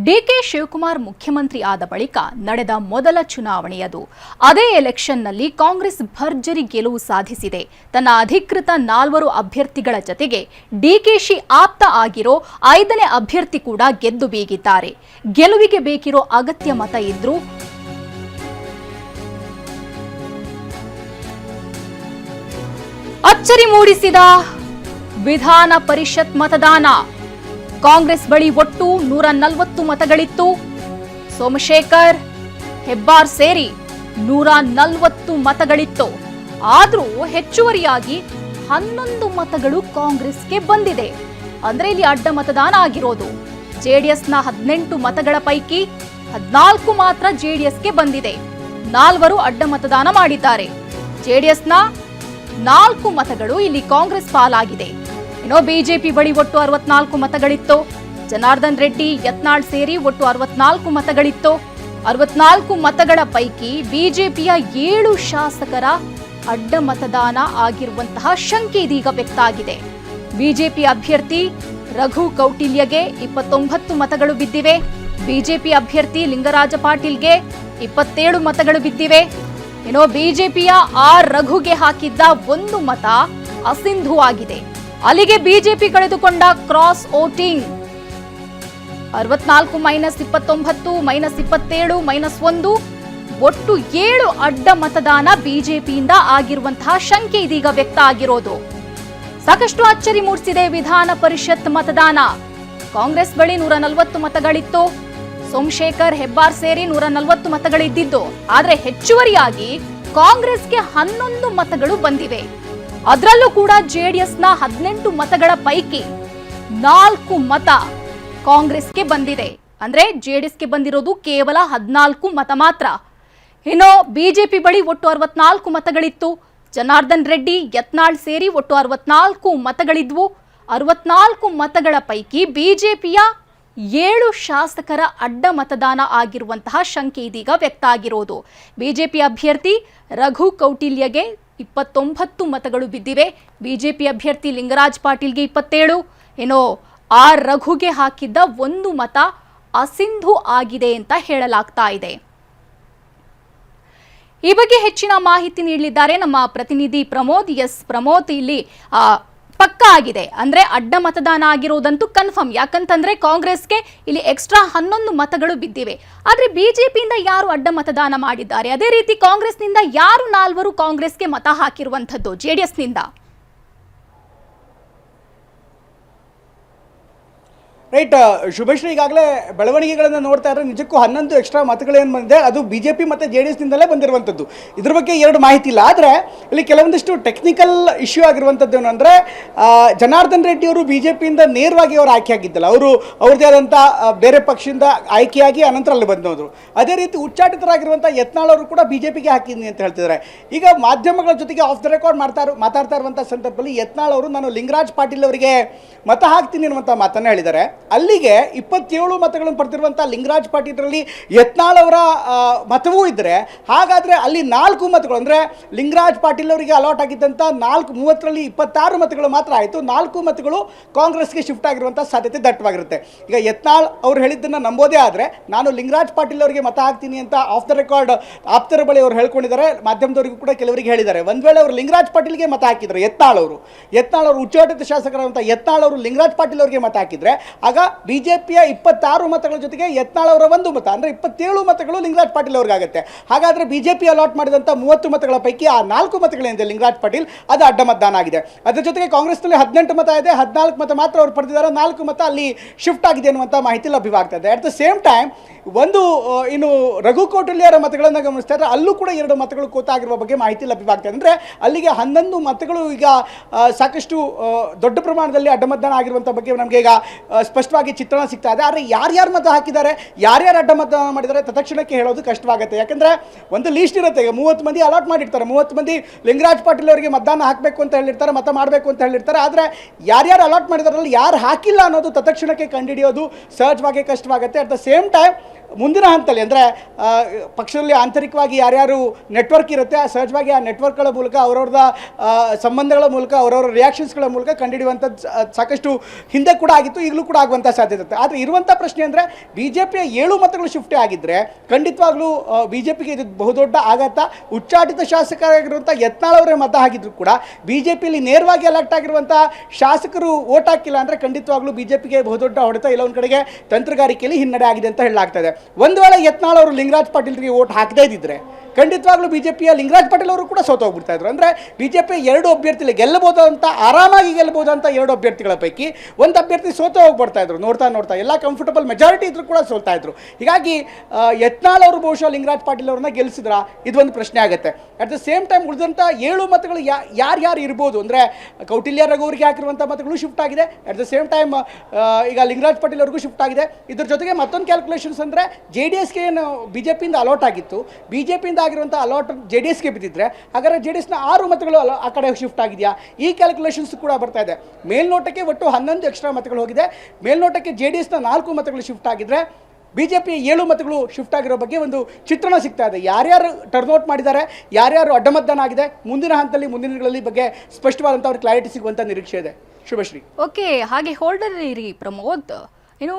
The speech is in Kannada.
ಡಿಕೆ ಶಿವಕುಮಾರ್ ಮುಖ್ಯಮಂತ್ರಿ ಆದ ಬಳಿಕ ನಡೆದ ಮೊದಲ ಚುನಾವಣೆಯದು. ಅದೇ ಎಲೆಕ್ಷನ್ನಲ್ಲಿ ಕಾಂಗ್ರೆಸ್ ಭರ್ಜರಿ ಗೆಲುವು ಸಾಧಿಸಿದೆ. ತನ್ನ ಅಧಿಕೃತ 4 ಅಭ್ಯರ್ಥಿಗಳ ಜತೆಗೆ ಡಿಕೆಶಿ ಆಪ್ತ ಆಗಿರೋ 5ನೇ ಅಭ್ಯರ್ಥಿ ಕೂಡ ಗೆದ್ದು ಬೀಗಿದ್ದಾರೆ. ಗೆಲುವಿಗೆ ಬೇಕಿರೋ ಅಗತ್ಯ ಮತ ಇದ್ರೂ ಅಚ್ಚರಿ ಮೂಡಿಸಿದ ವಿಧಾನ ಪರಿಷತ್ ಮತದಾನ. ಕಾಂಗ್ರೆಸ್ ಬಳಿ ಒಟ್ಟು 140 ಮತಗಳಿತ್ತು. ಸೋಮಶೇಖರ್, ಹೆಬ್ಬಾರ್ ಸೇರಿ 140 ಮತಗಳಿತ್ತು. ಆದರೂ ಹೆಚ್ಚುವರಿಯಾಗಿ 11 ಮತಗಳು ಕಾಂಗ್ರೆಸ್ಗೆ ಬಂದಿದೆ. ಅಂದ್ರೆ ಇಲ್ಲಿ ಅಡ್ಡ ಮತದಾನ ಆಗಿರೋದು. ಜೆಡಿಎಸ್ನ 18 ಮತಗಳ ಪೈಕಿ 14 ಮಾತ್ರ ಜೆಡಿಎಸ್ಗೆ ಬಂದಿದೆ. 4 ಅಡ್ಡ ಮತದಾನ ಮಾಡಿದ್ದಾರೆ. ಜೆಡಿಎಸ್ನ 4 ಮತಗಳು ಇಲ್ಲಿ ಕಾಂಗ್ರೆಸ್ ಪಾಲಾಗಿದೆ. ಇನ್ನು ಬಿಜೆಪಿ ಬಳಿ ಒಟ್ಟು 64 ಮತಗಳಿತ್ತು. ಜನಾರ್ದನ್ ರೆಡ್ಡಿ, ಯತ್ನಾಳ್ ಸೇರಿ ಒಟ್ಟು 64 ಮತಗಳಿತ್ತು. 64 ಮತಗಳ ಪೈಕಿ ಬಿಜೆಪಿಯ 7 ಶಾಸಕರ ಅಡ್ಡ ಮತದಾನ ಆಗಿರುವಂತಹ ಶಂಕೆ ಇದೀಗ ವ್ಯಕ್ತ ಆಗಿದೆ. ಬಿಜೆಪಿ ಅಭ್ಯರ್ಥಿ ರಘು ಕೌಟಿಲ್ಯಗೆ 29 ಮತಗಳು ಬಿದ್ದಿವೆ. ಬಿಜೆಪಿ ಅಭ್ಯರ್ಥಿ ಲಿಂಗರಾಜ ಪಾಟೀಲ್ಗೆ 27 ಮತಗಳು ಬಿದ್ದಿವೆ. ಇನ್ನು ಬಿಜೆಪಿಯ ರಘುಗೆ ಹಾಕಿದ್ದ 1 ಮತ ಅಸಿಂಧು ಆಗಿದೆ. ಅಲ್ಲಿಗೆ ಬಿಜೆಪಿ ಕಳೆದುಕೊಂಡ ಕ್ರಾಸ್ ವೋಟಿಂಗ್ 64 -29 -27 -1 ಒಟ್ಟು 7 ಅಡ್ಡ ಮತದಾನ ಬಿಜೆಪಿಯಿಂದ ಆಗಿರುವಂತಹ ಶಂಕೆ ಇದೀಗ ವ್ಯಕ್ತ ಆಗಿರೋದು ಸಾಕಷ್ಟು ಅಚ್ಚರಿ ಮೂಡಿಸಿದೆ. ವಿಧಾನ ಪರಿಷತ್ ಮತದಾನ ಕಾಂಗ್ರೆಸ್ ಬಳಿ 140 ಮತಗಳಿತ್ತು. ಸೋಮಶೇಖರ್, ಹೆಬ್ಬಾರ್ ಸೇರಿ 140 ಮತಗಳಿದ್ದಿದ್ದು, ಆದ್ರೆ ಹೆಚ್ಚುವರಿಯಾಗಿ ಕಾಂಗ್ರೆಸ್ಗೆ 11 ಮತಗಳು ಬಂದಿವೆ. ಅದರಲ್ಲೂ ಕೂಡ ಜೆಡಿಎಸ್ನ 18 ಮತಗಳ ಪೈಕಿ 4 ಮತ ಕಾಂಗ್ರೆಸ್ಗೆ ಬಂದಿದೆ. ಅಂದ್ರೆ ಜೆಡಿಎಸ್ಗೆ ಬಂದಿರೋದು ಕೇವಲ 14 ಮತ ಮಾತ್ರ. ಇನ್ನು ಬಿಜೆಪಿ ಬಳಿ ಒಟ್ಟು 64 ಮತಗಳಿತ್ತು. ಜನಾರ್ದನ್ ರೆಡ್ಡಿ, ಯತ್ನಾಳ್ ಸೇರಿ ಒಟ್ಟು 64 ಮತಗಳಿದ್ವು. 64 ಮತಗಳ ಪೈಕಿ ಬಿಜೆಪಿಯ 7 ಶಾಸಕರ ಅಡ್ಡ ಮತದಾನ ಆಗಿರುವಂತಹ ಶಂಕೆ ಇದೀಗ ವ್ಯಕ್ತ ಆಗಿರೋದು. ಬಿಜೆಪಿ ಅಭ್ಯರ್ಥಿ ರಘು ಕೌಟಿಲ್ಯಗೆ 29 ಮತಗಳು ಬಿದ್ದಿವೆ. ಬಿಜೆಪಿ ಅಭ್ಯರ್ಥಿ ಲಿಂಗರಾಜ್ ಪಾಟೀಲ್ಗೆ 27. ಏನೋ ರಘುಗೆ ಹಾಕಿದ್ದ 1 ಮತ ಅಸಿಂಧು ಆಗಿದೆ ಅಂತ ಹೇಳಲಾಗ್ತಾ ಇದೆ. ಈ ಬಗ್ಗೆ ಹೆಚ್ಚಿನ ಮಾಹಿತಿ ನೀಡಲಿದ್ದಾರೆ ನಮ್ಮ ಪ್ರತಿನಿಧಿ ಪ್ರಮೋದ್. ಪ್ರಮೋದ್, ಇಲ್ಲಿ ಪಕ್ಕಾ ಆಗಿದೆ ಅಂದ್ರೆ ಅಡ್ಡ ಮತದಾನ ಆಗಿರೋದಂತೂ ಕನ್ಫರ್ಮ್. ಯಾಕಂತಂದ್ರೆ ಕಾಂಗ್ರೆಸ್ಗೆ ಇಲ್ಲಿ ಎಕ್ಸ್ಟ್ರಾ 11 ಮತಗಳು ಬಿದ್ದಿವೆ. ಆದ್ರೆ ಬಿಜೆಪಿಯಿಂದ ಯಾರು ಅಡ್ಡ ಮತದಾನ ಮಾಡಿದ್ದಾರೆ, ಅದೇ ರೀತಿ ಕಾಂಗ್ರೆಸ್ನಿಂದ ಯಾರು 4 ಕಾಂಗ್ರೆಸ್ಗೆ ಮತ ಹಾಕಿರುವಂತದ್ದು ಜೆಡಿಎಸ್ನಿಂದ? ರೈಟ್ ಶುಭಶ್ರೀ, ಈಗಾಗಲೇ ಬೆಳವಣಿಗೆಗಳನ್ನು ನೋಡ್ತಾ ಇದ್ರೆ ನಿಜಕ್ಕೂ 11 ಎಕ್ಸ್ಟ್ರಾ ಮತಗಳೇನು ಬಂದಿದೆ ಅದು ಬಿಜೆಪಿ ಮತ್ತು JDSನಿಂದಲೇ ಬಂದಿರುವಂಥದ್ದು. ಇದ್ರ ಬಗ್ಗೆ ಎರಡು ಮಾಹಿತಿ ಇಲ್ಲ. ಆದರೆ ಇಲ್ಲಿ ಕೆಲವೊಂದಿಷ್ಟು ಟೆಕ್ನಿಕಲ್ ಇಶ್ಯೂ ಆಗಿರುವಂಥದ್ದು ಏನು ಅಂದರೆ, ಜನಾರ್ದನ್ ರೆಡ್ಡಿ ಅವರು ಬಿಜೆಪಿಯಿಂದ ನೇರವಾಗಿ ಅವರು ಆಯ್ಕೆ ಆಗಿದ್ದಲ್ಲ, ಅವ್ರದ್ದೇ ಆದಂಥ ಬೇರೆ ಪಕ್ಷದಿಂದ ಆಯ್ಕೆಯಾಗಿ ಅನಂತರ ಅಲ್ಲಿ ಬಂದವರು. ಅದೇ ರೀತಿ ಉಚ್ಚಾಟಿತರಾಗಿರುವಂಥ ಯತ್ನಾಳ್ ಅವರು ಕೂಡ ಬಿಜೆಪಿಗೆ ಹಾಕಿದ್ದೀನಿ ಅಂತ ಹೇಳ್ತಿದ್ದಾರೆ. ಈಗ ಮಾಧ್ಯಮಗಳ ಜೊತೆಗೆ ಆಫ್ ದ ರೆಕಾರ್ಡ್ ಮಾತಾಡ್ತಾ ಇರುವಂಥ ಸಂದರ್ಭದಲ್ಲಿ ಯತ್ನಾಳ್ ಅವರು ನಾನು ಲಿಂಗರಾಜ್ ಪಾಟೀಲ್ ಅವರಿಗೆ ಮತ ಹಾಕ್ತೀನಿ ಅನ್ನುವಂಥ ಮಾತನ್ನು ಹೇಳಿದ್ದಾರೆ. ಅಲ್ಲಿಗೆ 27 ಮತಗಳನ್ನು ಪಡೆದಿರುವಂಥ ಲಿಂಗರಾಜ್ ಪಾಟೀಲ್ರಲ್ಲಿ ಯತ್ನಾಳ್ ಅವರ ಮತವೂ ಇದ್ದರೆ, ಹಾಗಾದರೆ ಅಲ್ಲಿ 4 ಮತಗಳು ಅಂದರೆ ಲಿಂಗರಾಜ್ ಪಾಟೀಲ್ ಅವರಿಗೆ ಅಲಾಟ್ ಆಗಿದ್ದಂಥ 30ರಲ್ಲಿ 26 ಮತಗಳು ಮಾತ್ರ ಆಯಿತು. 4 ಮತಗಳು ಕಾಂಗ್ರೆಸ್ಗೆ ಶಿಫ್ಟ್ ಆಗಿರುವಂಥ ಸಾಧ್ಯತೆ ದಟ್ಟವಾಗಿರುತ್ತೆ. ಈಗ ಯತ್ನಾಳ್ ಅವರು ಹೇಳಿದ್ದನ್ನು ನಂಬೋದೇ ಆದರೆ ನಾನು ಲಿಂಗರಾಜ್ ಪಾಟೀಲ್ ಅವರಿಗೆ ಮತ ಹಾಕ್ತೀನಿ ಅಂತ ಆಫ್ ದ ರೆಕಾರ್ಡ್ ಆಪ್ತರ ಬಳಿ ಅವರು ಹೇಳ್ಕೊಂಡಿದ್ದಾರೆ. ಮಾಧ್ಯಮದವರಿಗೂ ಕೂಡ ಕೆಲವರಿಗೆ ಹೇಳಿದ್ದಾರೆ. ಒಂದು ವೇಳೆ ಅವರು ಲಿಂಗರಾಜ್ ಪಾಟೀಲ್ಗೆ ಮತ ಹಾಕಿದ್ರು, ಯತ್ನಾಳ್ ಅವರು ಉಚ್ಚಾಟಿತ ಶಾಸಕರಾದಂಥ ಯತ್ನಾಳ್ ಅವರು ಲಿಂಗರಾಜ್ ಪಾಟೀಲ್ ಅವರಿಗೆ ಮತ ಹಾಕಿದ್ರೆ, ಆಗ ಬಿಜೆಪಿಯ 26 ಮತಗಳ ಜೊತೆಗೆ ಯತ್ನಾಳ್ ಅವರ 1 ಮತ ಅಂದರೆ 27 ಮತಗಳು ಲಿಂಗರಾಜ್ ಪಾಟೀಲ್ ಅವ್ರಿಗಾಗುತ್ತೆ. ಹಾಗಾದರೆ ಬಿಜೆಪಿ ಅಲಾಟ್ ಮಾಡಿದಂಥ 30 ಮತಗಳ ಪೈಕಿ ಆ 4 ಮತಗಳೇನಿದೆ ಲಿಂಗರಾಜ್ ಪಾಟೀಲ್ ಅದು ಅಡ್ಡ ಮತದಾನ ಆಗಿದೆ. ಅದರ ಜೊತೆಗೆ ಕಾಂಗ್ರೆಸ್ನಲ್ಲಿ 18 ಮತ ಇದೆ, 14 ಮತ ಮಾತ್ರ ಅವರು ಪಡೆದಿದ್ದಾರೆ. 4 ಮತ ಅಲ್ಲಿ ಶಿಫ್ಟ್ ಆಗಿದೆ ಅನ್ನುವಂಥ ಮಾಹಿತಿ ಲಭ್ಯವಾಗ್ತಾ ಇದೆ. ಅಟ್ ದ ಸೇಮ್ ಟೈಮ್ ಇನ್ನು ರಘು ಕೌಟಿಲ್ಯರ ಮತಗಳನ್ನು ಗಮನಿಸ್ತಾ ಇದ್ದರೆ ಅಲ್ಲೂ ಕೂಡ 2 ಮತಗಳು ಕೋತಾಗಿರುವ ಬಗ್ಗೆ ಮಾಹಿತಿ ಲಭ್ಯವಾಗ್ತದೆ. ಅಂದರೆ ಅಲ್ಲಿಗೆ 11 ಮತಗಳು ಈಗ ಸಾಕಷ್ಟು ದೊಡ್ಡ ಪ್ರಮಾಣದಲ್ಲಿ ಅಡ್ಡ ಮತದಾನ ಆಗಿರುವಂಥ ಬಗ್ಗೆ ನಮಗೆ ಈಗ ಸ್ಪಷ್ಟವಾಗಿ ಚಿತ್ರಣ ಸಿಗ್ತಾ ಇದೆ. ಆದರೆ ಯಾರ್ಯಾರು ಮತ ಹಾಕಿದ್ದಾರೆ, ಯಾರ್ಯಾರು ಅಡ್ಡ ಮತದಾನ ಮಾಡಿದ್ದಾರೆ ತಕ್ಷಣಕ್ಕೆ ಹೇಳೋದು ಕಷ್ಟವಾಗುತ್ತೆ. ಯಾಕಂದರೆ ಒಂದು ಲೀಸ್ಟ್ ಇರುತ್ತೆ. ಈಗ 30 ಮಂದಿ ಅಲಾಟ್ ಮಾಡಿರ್ತಾರೆ. 30 ಮಂದಿ ಲಿಂಗರಾಜ್ ಪಾಟೀಲ್ ಅವರಿಗೆ ಮತದಾನ ಹಾಕಬೇಕು ಅಂತ ಹೇಳಿರ್ತಾರೆ, ಮತ ಮಾಡಬೇಕು ಅಂತ ಹೇಳಿರ್ತಾರೆ. ಆದರೆ ಯಾರ್ಯಾರು ಅಲಾಟ್ ಮಾಡಿದಾರಲ್ಲ, ಯಾರು ಹಾಕಿಲ್ಲ ಅನ್ನೋದು ತಕ್ಷಣಕ್ಕೆ ಕಂಡುಹಿಡಿಯೋದು ಸಹಜವಾಗಿ ಕಷ್ಟವಾಗುತ್ತೆ. ಅಟ್ ದ ಸೇಮ್ ಟೈಮ್ ಮುಂದಿನ ಹಂತದಲ್ಲಿ ಅಂದರೆ ಪಕ್ಷದಲ್ಲಿ ಆಂತರಿಕವಾಗಿ ಯಾರ್ಯಾರು ನೆಟ್ವರ್ಕ್ ಇರುತ್ತೆ, ಸಹಜವಾಗಿ ಆ ನೆಟ್ವರ್ಕ್ಗಳ ಮೂಲಕ ಅವರವ್ರದ ಸಂಬಂಧಗಳ ಮೂಲಕ ಅವರವರ ರಿಯಾಕ್ಷನ್ಸ್ಗಳ ಮೂಲಕ ಕಂಡುಹಿಡಿಯುವಂಥದ್ದು ಸಾಕಷ್ಟು ಹಿಂದೆ ಕೂಡ ಆಗಿತ್ತು, ಈಗಲೂ ಕೂಡ ಆಗುವಂಥ ಆಗುವಂಥ ಸಾಧ್ಯತೆ ಇರುತ್ತೆ. ಆದರೆ ಇರುವಂಥ ಪ್ರಶ್ನೆ ಅಂದರೆ BJPಯ 7 ಮತಗಳು ಶಿಫ್ಟ್ ಆಗಿದ್ದರೆ ಖಂಡಿತವಾಗ್ಲೂ BJPಗೆ ಇದು ಬಹುದೊಡ್ಡ ಆಘಾತ. ಉಚ್ಚಾಟಿತ ಶಾಸಕರಾಗಿರುವಂಥ ಯತ್ನಾಳ್ ಅವರೇ ಮತ ಹಾಕಿದ್ರು ಕೂಡ BJPಯಲ್ಲಿ ನೇರವಾಗಿ ಎಲೆಕ್ಟ್ ಆಗಿರುವಂಥ ಶಾಸಕರು ವೋಟ್ ಹಾಕಿಲ್ಲ ಅಂದರೆ ಖಂಡಿತವಾಗ್ಲೂ BJPಗೆ ಬಹುದೊಡ್ಡ ಹೊಡೆತ, ಇಲ್ಲ ಒಂದು ಕಡೆಗೆ ತಂತ್ರಗಾರಿಕೆಯಲ್ಲಿ ಹಿನ್ನಡೆ ಆಗಿದೆ ಅಂತ ಹೇಳಲಾಗ್ತದೆ. ಒಂದು ವೇಳೆ ಯತ್ನಾಳ್ ಅವರು ಲಿಂಗರಾಜ್ ಪಾಟೀಲ್ರಿಗೆ ವೋಟ್ ಹಾಕದೇ ಇದ್ದಿದ್ರೆ ಖಂಡಿತವಾಗ್ಲೂ BJPಯ ಲಿಂಗರಾಜ್ ಪಾಟೀಲ್ ಅವರು ಕೂಡ ಸೋತೋಗ್ಬಿಡ್ತಾ ಇದ್ರು. ಅಂದರೆ BJP 2 ಅಭ್ಯರ್ಥಿಗಳು ಗೆಲ್ಲಬಹುದು ಅಂತ, ಆರಾಮಾಗಿ ಗೆಲ್ಲಬಹುದು ಅಂತ 2 ಅಭ್ಯರ್ಥಿಗಳ ಪೈಕಿ ಒಂದು ಅಭ್ಯರ್ಥಿ ಸೋತೋ ಹೋಗ್ಬಿಡ್ತಾ ಇದ್ರು. ನೋಡ್ತಾ ಎಲ್ಲ ಕಂಫರ್ಟಬಲ್ ಮೆಜಾರಿಟಿ ಇದ್ರು ಕೂಡ ಸೋಲ್ತಾ ಇದ್ರು. ಹೀಗಾಗಿ ಯತ್ನಾಳ್ ಅವರು ಬಹುಶಃ ಲಿಂಗರಾಜ್ ಪಾಟೀಲ್ ಅವ್ರನ್ನ ಗೆಲ್ಲಿಸಿದ್ರ ಇದೊಂದು ಪ್ರಶ್ನೆ ಆಗುತ್ತೆ. ಅಟ್ ದ ಸೇಮ್ ಟೈಮ್ ಉಳಿದಂಥ 7 ಮತಗಳು ಯಾರ್ಯಾರು ಇರ್ಬೋದು ಅಂದರೆ ಕೌಟಿಲ್ಯ ರಘು ಅವರಿಗೆ ಹಾಕಿರುವಂಥ ಮತಗಳು ಶಿಫ್ಟ್ ಆಗಿದೆ. ಅಟ್ ದ ಸೇಮ್ ಟೈಮ್ ಈಗ ಲಿಂಗರಾಜ್ ಪಾಟೀಲ್ ಅವ್ರಿಗೂ ಶಿಫ್ಟ್ ಆಗಿದೆ. ಇದ್ರ ಜೊತೆಗೆ ಮತ್ತೊಂದು ಕ್ಯಾಲ್ಕುಲೇಷನ್ಸ್ ಅಂದರೆ JDSಗೆ ಏನು BJPಯಿಂದ ಅಲಾಟ್ ಆಗಿತ್ತು, BJPಯಿಂದ ಆಗಿರುವಂಥ ಅಲಾಟ್ JDSಗೆ ಬಿದ್ದಿದ್ರೆ ಹಾಗಾದ್ರೆ JDSನ 6 ಮತಗಳು ಆ ಕಡೆ ಶಿಫ್ಟ್ ಆಗಿದೆಯಾ, ಈ ಕ್ಯಾಲ್ಕುಲೇಷನ್ಸ್ ಕೂಡ ಬರ್ತಾ ಇದೆ. ಮೇಲ್ನೋಟಕ್ಕೆ ಒಟ್ಟು 11 ಎಕ್ಸ್ಟ್ರಾ ಮತಗಳು ಹೋಗಿದೆ. ಮೇಲ್ನೋಟಕ್ಕೆ JDSನ 4 ಮತಗಳು ಶಿಫ್ಟ್ ಆಗಿದ್ರೆ BJP 7 ಮತಗಳು ಶಿಫ್ಟ್ ಆಗಿರೋ ಬಗ್ಗೆ ಒಂದು ಚಿತ್ರಣ ಸಿಗ್ತಾ ಇದೆ. ಯಾರ್ಯಾರು ಟರ್ನ್ಔಟ್ ಮಾಡಿದ್ದಾರೆ, ಯಾರ್ಯಾರು ಅಡ್ಡಮತದಾನ ಆಗಿದೆ, ಮುಂದಿನ ಹಂತದಲ್ಲಿ ಮುಂದಿನ ದಿನಗಳಲ್ಲಿ ಬಗ್ಗೆ ಸ್ಪಷ್ಟವಾದಂಥ ಅವ್ರಿಗೆ ಕ್ಲಾರಿಟಿ ಸಿಗುವಂಥ ನಿರೀಕ್ಷೆ ಇದೆ. ಶುಭಶ್ರೀ. ಓಕೆ, ಹಾಗೆ ಹೋಲ್ಡರ್ ಇರಿ ಪ್ರಮೋದ್. ಇನ್ನು